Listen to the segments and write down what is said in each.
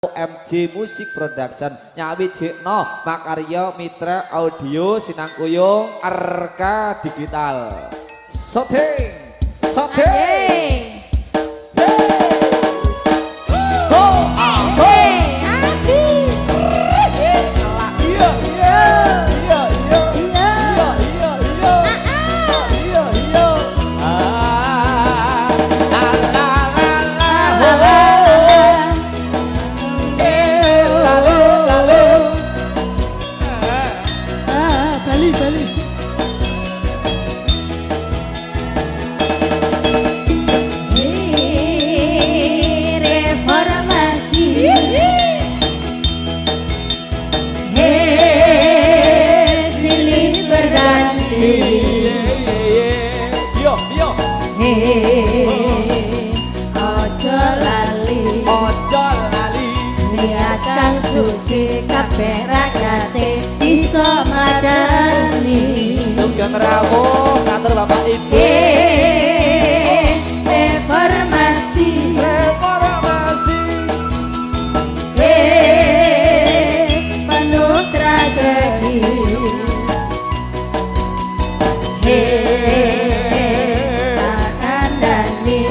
OMG Music Production nyawi Jekno Makarya Mitra Audio Sinangkuyung Arka Digital Soting Ojo lali niatan suci kabeh rakyate iso madani Sugeng rawuh kantor Bapak Ibu reformasi penuh tragedi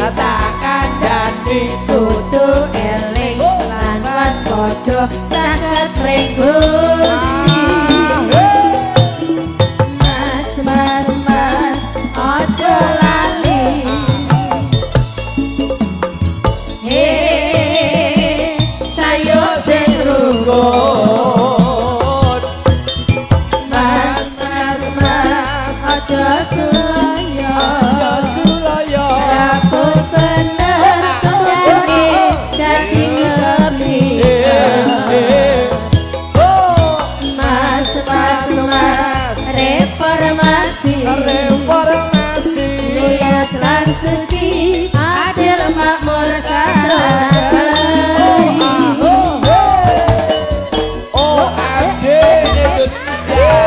tak kandhani kudu eling lan waspada saged renggus mas ojo lali sayo sing rukun mas ojo sulaya reformasi luas lan suci adil makmur sarai OMG Indonesia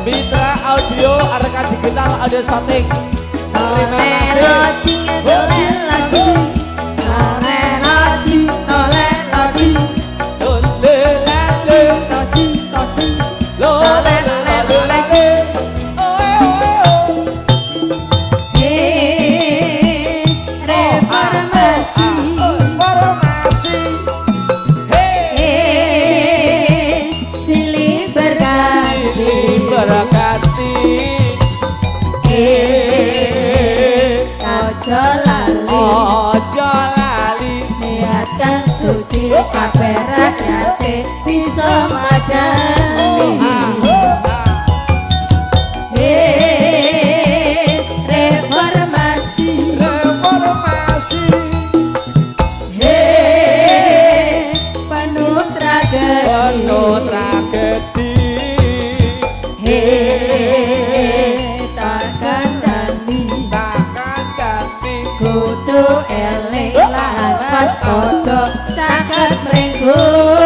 Mitra Audio Arka Digital Audio Soting terima kasih Ojo lali niatkan suci kabeh rakyate bisa madani reformasi penuh tragedi kudu eling lan waspada saged mrenggus